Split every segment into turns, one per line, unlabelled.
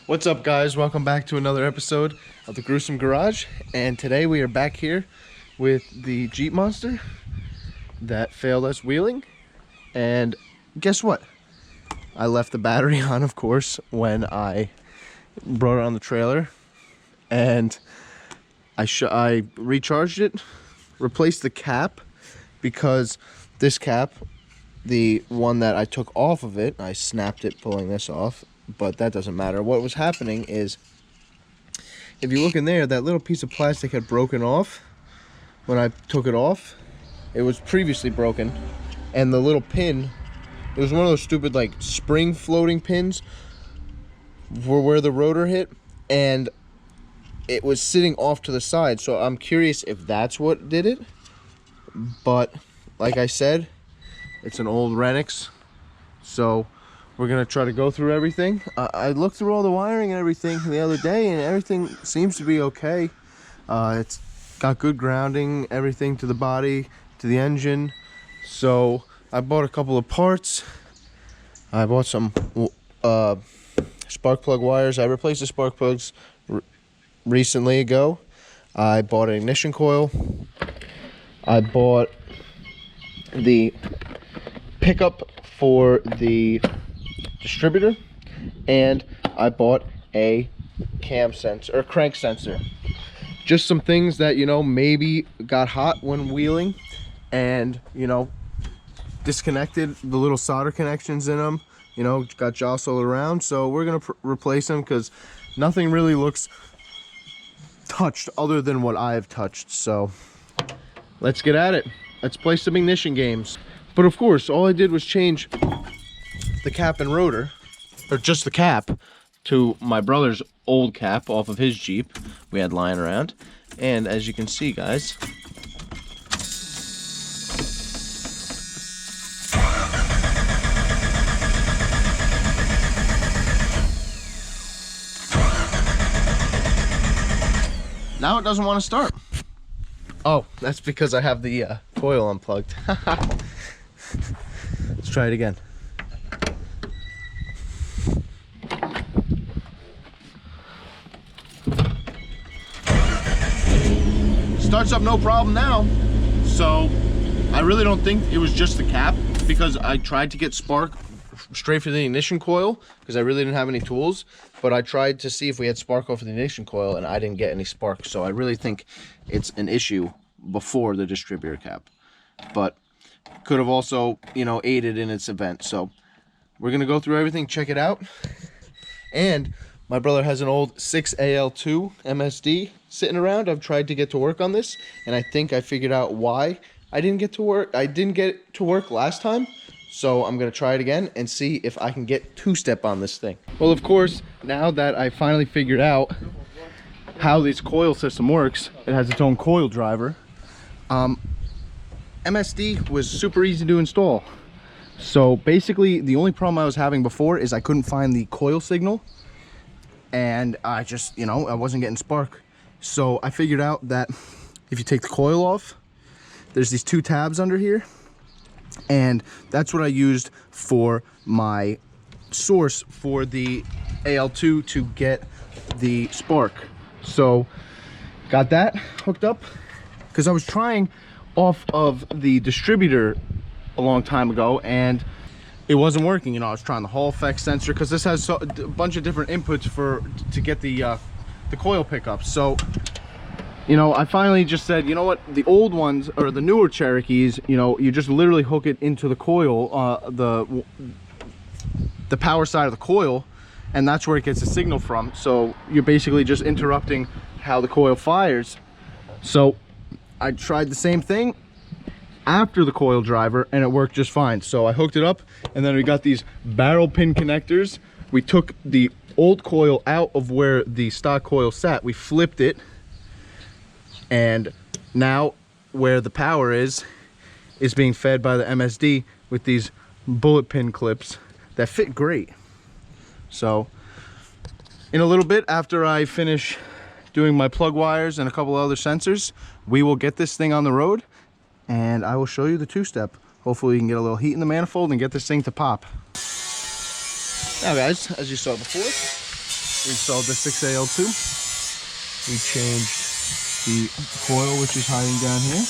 What's up, guys? Welcome back to another episode of the Gruesome Garage, and today we are back here with the Jeep Monster that failed us wheeling. And guess what? I left the battery on, of course, when I brought it on the trailer, and I recharged it, replaced the cap, because this cap, the one that I took off of it, I snapped it pulling this off, but that doesn't matter. What was happening is, if you look in there, that little piece of plastic had broken off when I took it off. It was previously broken, and the little pin, it was one of those stupid like spring floating pins for where the rotor hit, and it was sitting off to the side. So I'm curious if that's what did it, but like I said, it's an old Renix, so we're gonna try to go through everything. I looked through all the wiring and everything the other day, and everything seems to be okay. It's got good grounding, everything to the body, to the engine. So I bought a couple of parts. I bought some spark plug wires. I replaced the spark plugs recently ago. I bought an ignition coil. I bought the pickup for the distributor, and I bought a cam sensor or crank sensor. Just some things that, you know, maybe got hot when wheeling and, you know, disconnected the little solder connections in them, you know, got jostled around. So we're gonna replace them because nothing really looks touched other than what I've touched. So let's get at it. Let's play some ignition games. But of course, all I did was change the cap and rotor, or just the cap, to my brother's old cap off of his Jeep we had lying around. And as you can see, guys, now it doesn't want to start. Oh, that's because I have the coil unplugged. Let's try it again. Starts up no problem now. So I really don't think it was just the cap, because I tried to get spark straight for the ignition coil because I really didn't have any tools, but I tried to see if we had spark off of the ignition coil and I didn't get any spark. So I really think it's an issue before the distributor cap, but could have also, you know, aided in its event. So we're gonna go through everything, check it out. And my brother has an old 6AL2 MSD sitting around. I've tried to get to work on this, and I think I figured out why I didn't get to work. I didn't get to work last time, so I'm gonna try it again and see if I can get two-step on this thing. Well, of course, now that I finally figured out how this coil system works, it has its own coil driver. MSD was super easy to install. So basically, the only problem I was having before is I couldn't find the coil signal, and I just, you know, I wasn't getting spark. So I figured out that if you take the coil off, there's these two tabs under here, and that's what I used for my source for the AL2 to get the spark. So got that hooked up because I was trying off of the distributor a long time ago and it wasn't working. You know, I was trying the Hall effect sensor because this has a bunch of different inputs to get the coil pickup. So, you know, I finally just said, you know what, the old ones, or the newer Cherokees, you know, you just literally hook it into the coil, the power side of the coil, and that's where it gets the signal from. So you're basically just interrupting how the coil fires. So I tried the same thing after the coil driver and it worked just fine. So I hooked it up, and then we got these barrel pin connectors. We took the old coil out of where the stock coil sat, we flipped it, and now where the power is being fed by the MSD with these bullet pin clips that fit great. So in a little bit, after I finish doing my plug wires and a couple other sensors, we will get this thing on the road and I will show you the two-step. Hopefully you can get a little heat in the manifold and get this thing to pop. Now guys, as you saw before, installed the 6AL2. We changed the coil, which is hiding down here.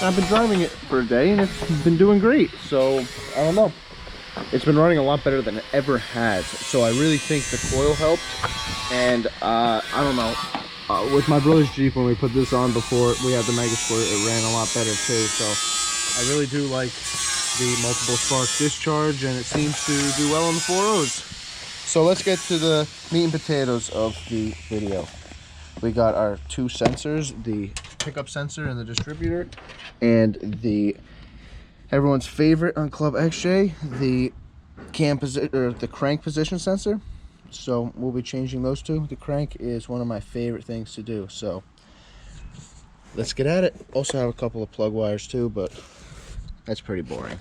I've been driving it for a day and it's been doing great. So I don't know. It's been running a lot better than it ever has. So I really think the coil helped. And I don't know. With my brother's Jeep, when we put this on before we had the Mega Squirt, it ran a lot better too. So I really do like the multiple spark discharge, and it seems to do well on the 4.0s. So let's get to the meat and potatoes of the video. We got our two sensors, the pickup sensor and the distributor, and the everyone's favorite on Club XJ, the the crank position sensor. So we'll be changing those two. The crank is one of my favorite things to do. So let's get at it. Also have a couple of plug wires too, but that's pretty boring.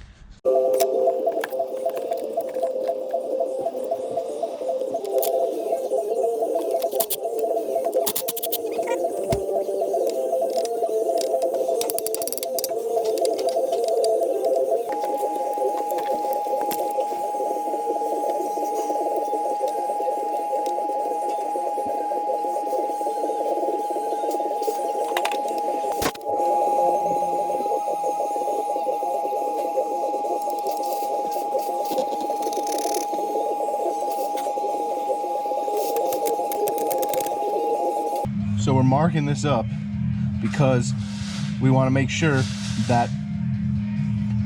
So we're marking this up because we want to make sure that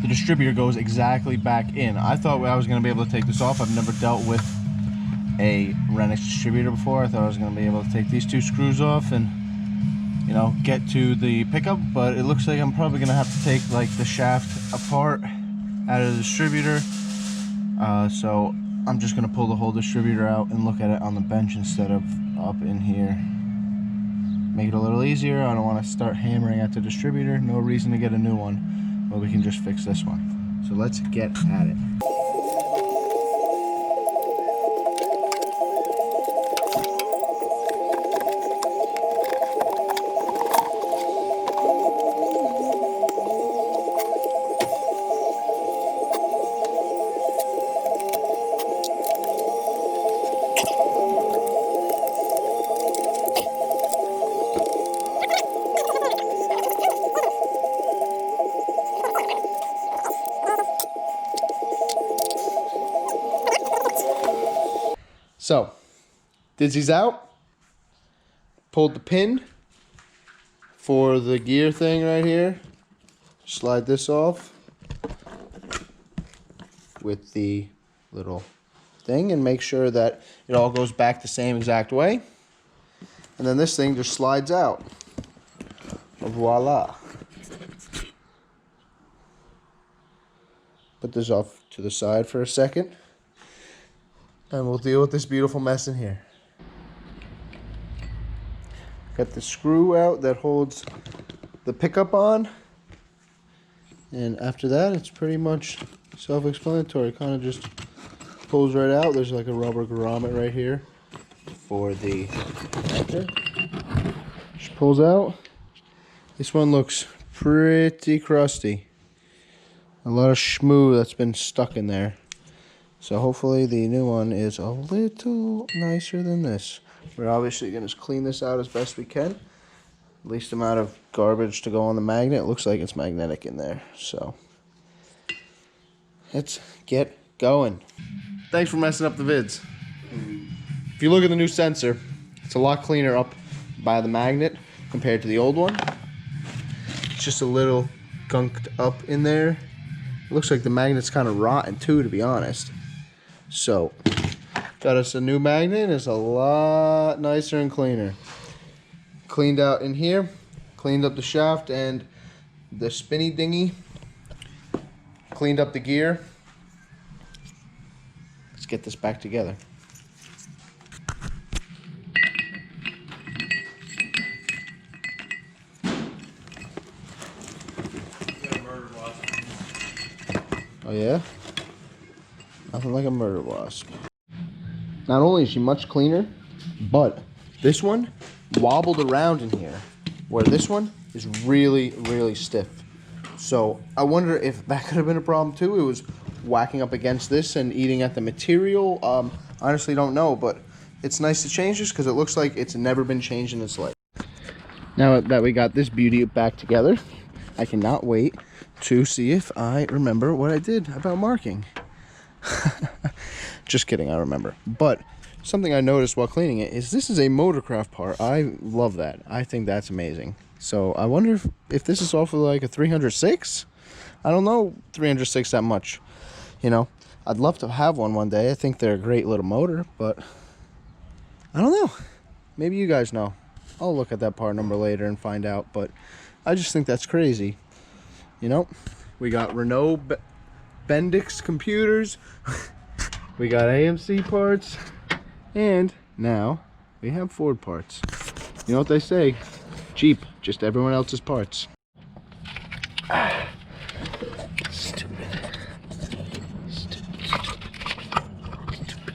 the distributor goes exactly back in. I thought I was going to be able to take this off. I've never dealt with a Renix distributor before. I thought I was going to be able to take these two screws off and, you know, get to the pickup, but it looks like I'm probably going to have to take like the shaft apart out of the distributor. So I'm just going to pull the whole distributor out and look at it on the bench instead of up in here. Make it a little easier. I don't want to start hammering at the distributor. No reason to get a new one, but we can just fix this one. So let's get at it. So, Dizzy's out, pulled the pin for the gear thing right here, slide this off with the little thing and make sure that it all goes back the same exact way. And then this thing just slides out. Voila. Put this off to the side for a second. And we'll deal with this beautiful mess in here. Got the screw out that holds the pickup on. And after that, it's pretty much self-explanatory. Kind of just pulls right out. There's like a rubber grommet right here for the connector. Just pulls out. This one looks pretty crusty. A lot of schmoo that's been stuck in there. So hopefully the new one is a little nicer than this. We're obviously going to clean this out as best we can. Least amount of garbage to go on the magnet. It looks like it's magnetic in there. So let's get going. Thanks for messing up the vids. If you look at the new sensor, it's a lot cleaner up by the magnet compared to the old one. It's just a little gunked up in there. It looks like the magnet's kind of rotten too, to be honest. So, got us a new magnet. It's a lot nicer and cleaner. Cleaned out in here. Cleaned up the shaft and the spinny dinghy. Cleaned up the gear. Let's get this back together. Oh yeah? Nothing like a murder wasp. Not only is she much cleaner, but this one wobbled around in here, where this one is really, really stiff. So I wonder if that could have been a problem too. It was whacking up against this and eating at the material. Honestly don't know, but it's nice to change this because it looks like it's never been changed in its life. Now that we got this beauty back together, I cannot wait to see if I remember what I did about marking. Just kidding, I remember. But something I noticed while cleaning it is this is a motorcraft part. I love that. I think that's amazing. So I wonder if this is off of like a 306. I don't know 306 that much. You know, I'd love to have one day. I think they're a great little motor, but I don't know. Maybe you guys know. I'll look at that part number later and find out, but I just think that's crazy. You know, we got Renault Bendix computers. We got AMC parts. And now we have Ford parts. You know what they say? Jeep, just everyone else's parts. Stupid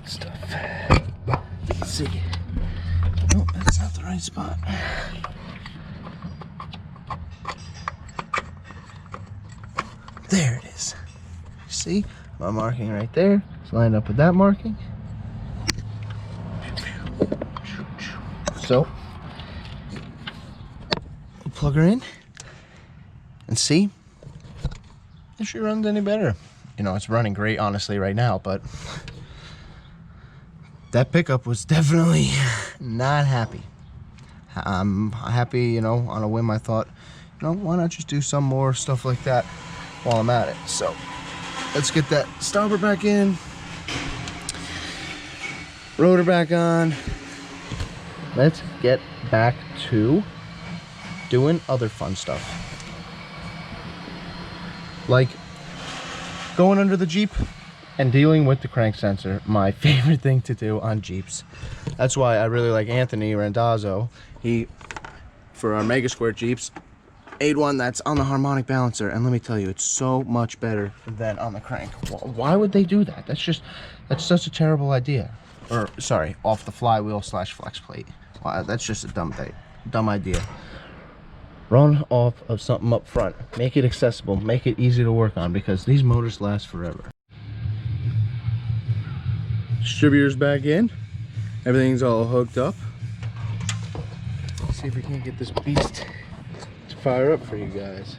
stuff. Let's see. Oh, that's not the right spot. There it is. See? My marking right there. It's lined up with that marking. So, we'll plug her in and see if she runs any better. You know, it's running great, honestly, right now, but that pickup was definitely not happy. I'm happy, you know, on a whim I thought, you know, why not just do some more stuff like that while I'm at it. So, let's get that starboard back in, rotor back on. Let's get back to doing other fun stuff. Like going under the Jeep and dealing with the crank sensor. My favorite thing to do on Jeeps. That's why I really like Anthony Randazzo. He, for our Mega Square Jeeps, made one that's on the harmonic balancer, and let me tell you, it's so much better than on the crank. Why would they do that? That's such a terrible idea. Or sorry, off the flywheel / flex plate. Wow, that's just a dumb idea. Run off of something up front. Make it accessible. Make it easy to work on, because these motors last forever. Distributor's back in. Everything's all hooked up. Let's see if we can't get this beast to fire up for you guys.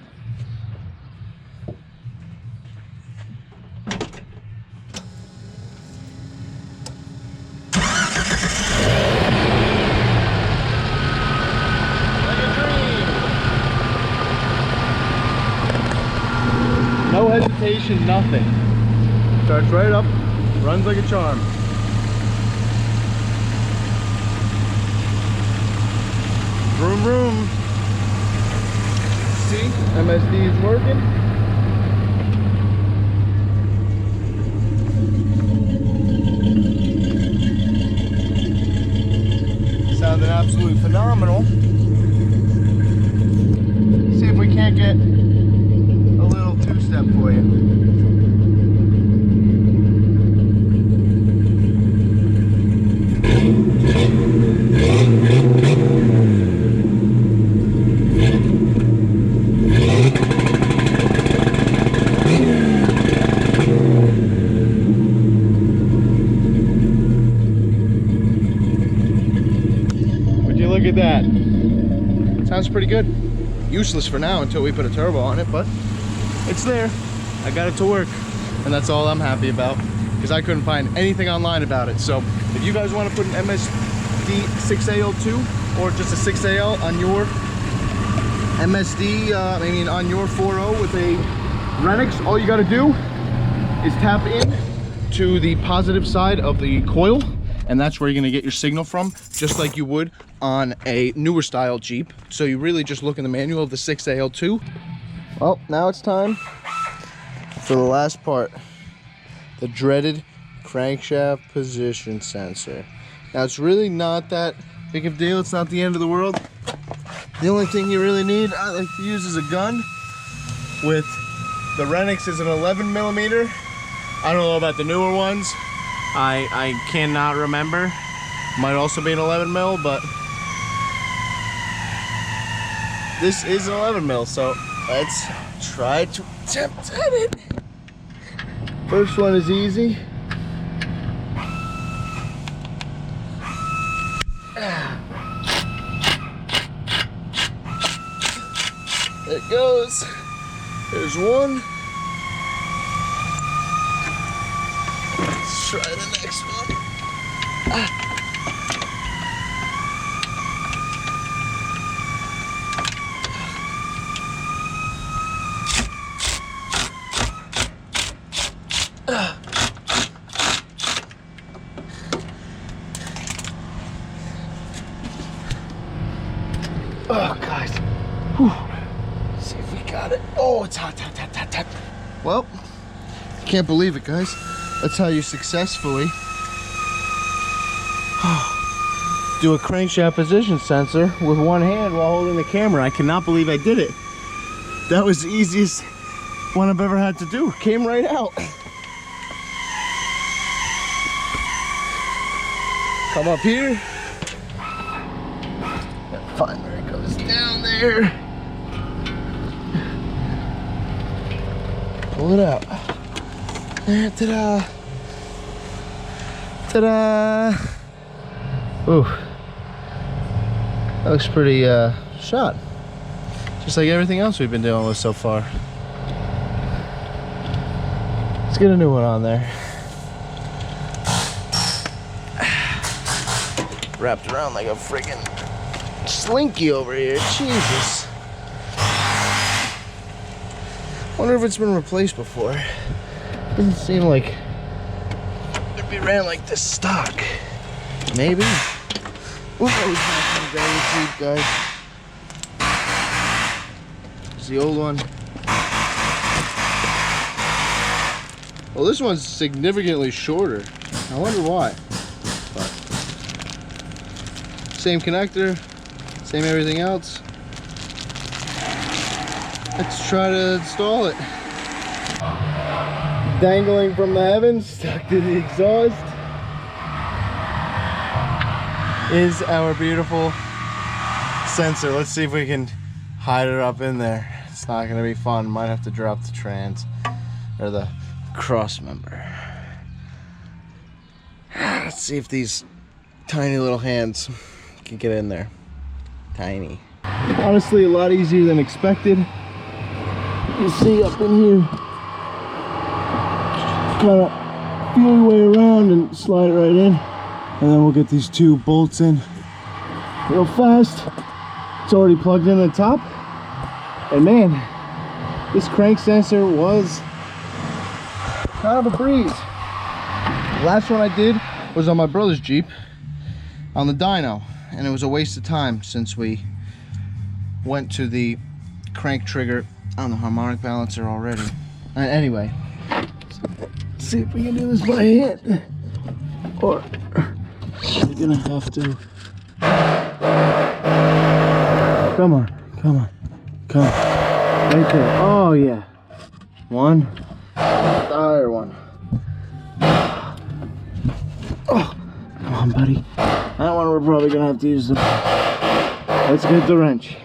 No hesitation, nothing. Starts right up, runs like a charm. Vroom vroom. See, MSD is working. Sounded absolutely phenomenal. See if we can't get a little two-step for you. Would you look at that? Sounds pretty good. Useless for now until we put a turbo on it, but it's there. I got it to work, and that's all I'm happy about, because I couldn't find anything online about it. So if you guys want to put an MSD 6AL2 or just a 6AL on your MSD, on your 4.0 with a Renix, all you got to do is tap in to the positive side of the coil, and that's where you're going to get your signal from, just like you would on a newer style Jeep. So you really just look in the manual of the 6AL2. Well, now it's time for the last part, the dreaded crankshaft position sensor. Now, it's really not that big of a deal. It's not the end of the world. The only thing you really need, I like to use, is a gun. With the Renix is an 11mm. I don't know about the newer ones. I cannot remember. Might also be an 11mm, but this is an 11mm, so let's try to attempt at it. First one is easy. There it goes. There's one. Let's try the next one. Oh, guys. Whew. Let's see if we got it. Oh, it's hot, hot, hot, hot, hot. Well, can't believe it, guys. That's how you successfully do a crankshaft position sensor with one hand while holding the camera. I cannot believe I did it. That was the easiest one I've ever had to do. Came right out. Come up here. Find where it goes down there. Pull it out. There, ta-da. Ta-da. Ooh. That looks pretty shot. Just like everything else we've been dealing with so far. Let's get a new one on there. Wrapped around like a friggin' slinky over here. Jesus. Wonder if it's been replaced before. Doesn't seem like it'd be ran like this stock. Maybe. Ooh, that was not very cheap, guys. It's the old one. Well, this one's significantly shorter. I wonder why. But same connector, same everything else. Let's try to install it. Dangling from the heavens, stuck to the exhaust, is our beautiful sensor. Let's see if we can hide it up in there. It's not gonna be fun. Might have to drop the trans or the cross member. Let's see if these tiny little hands can get in there. Tiny. Honestly, a lot easier than expected. You see up in here, kind of feel your way around and slide it right in, and then we'll get these two bolts in real fast. It's already plugged in at the top, and man, this crank sensor was kind of a breeze. The last one I did was on my brother's Jeep on the dyno, and it was a waste of time since we went to the crank trigger on the harmonic balancer already. Anyway, let's see if we can do this by hand, or we're gonna have to. Come on, come on, come on. Right there. Oh yeah. One. The higher one. Oh, come on, buddy. That one we're probably gonna have to use the. Let's get the wrench.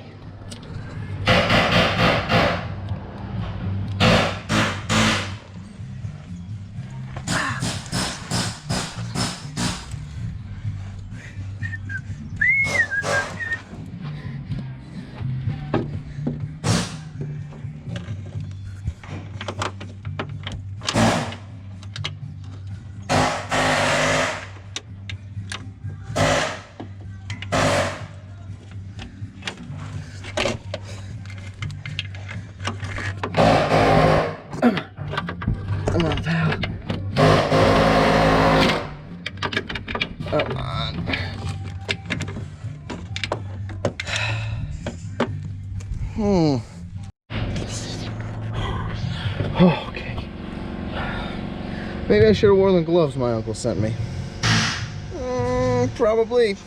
Come on, pal. Come on. Oh, okay. Maybe I should have worn the gloves my uncle sent me. Probably.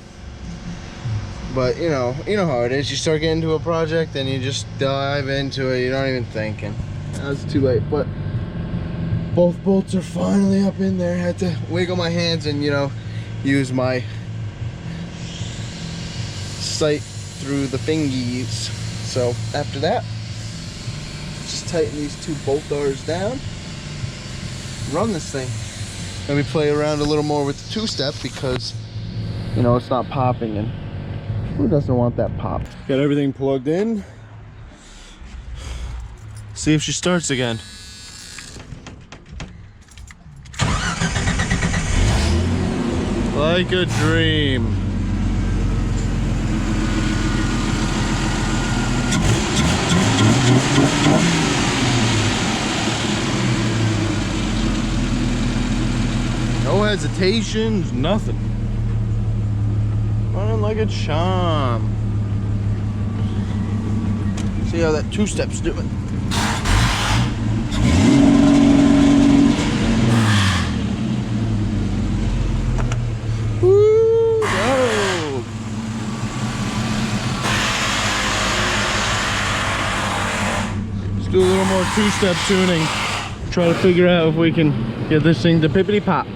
But you know how it is. You start getting into a project and you just dive into it. You're not even thinking. Now it's too late. But both bolts are finally up in there. I had to wiggle my hands and use my sight through the fingies. So after that, just tighten these two bolt doors down. Run this thing. Maybe play around a little more with the two-step because it's not popping, and who doesn't want that pop? Got everything plugged in. See if she starts again. Like a dream. No hesitations, nothing. Running like a charm. See how that two-step's doing. Woo, go. Let's do a little more two-step tuning. Try to figure out if we can get this thing to pippity pop.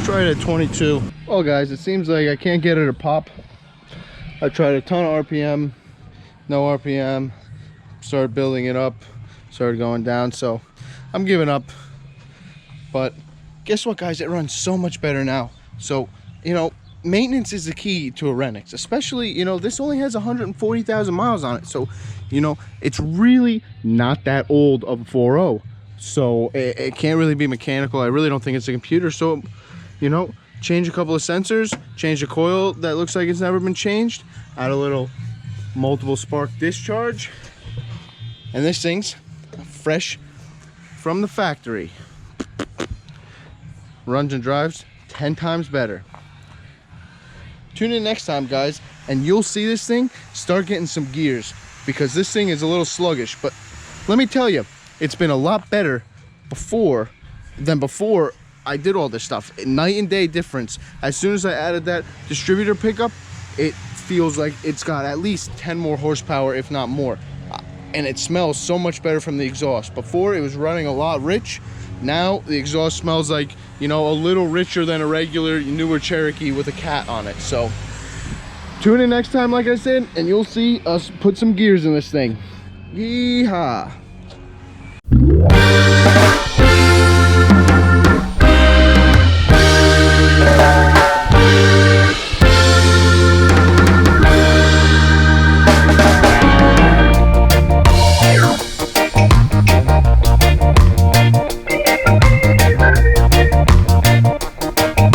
Try it at 22. Well guys, it seems like I can't get her to pop. I tried a ton of RPM, no RPM, started building it up, started going down, so I'm giving up. But guess what guys, it runs so much better now. So, you know, maintenance is the key to a Renix, especially, you know, this only has 140,000 miles on it. So, you know, it's really not that old of a 4.0. So it can't really be mechanical. I really don't think it's a computer. So, you know, change a couple of sensors, change the coil that looks like it's never been changed, add a little multiple spark discharge, and this thing's fresh from the factory. Runs and drives 10 times better. Tune in next time guys, and you'll see this thing start getting some gears, because this thing is a little sluggish. But let me tell you, it's been a lot better before I did all this stuff. Night and day difference. As soon as I added that distributor pickup, it feels like it's got at least 10 more horsepower, if not more. And it smells so much better from the exhaust. Before it was running a lot rich. Now the exhaust smells like, you know, a little richer than a regular newer Cherokee with a cat on it. So tune in next time, like I said, and you'll see us put some gears in this thing. Yeehaw.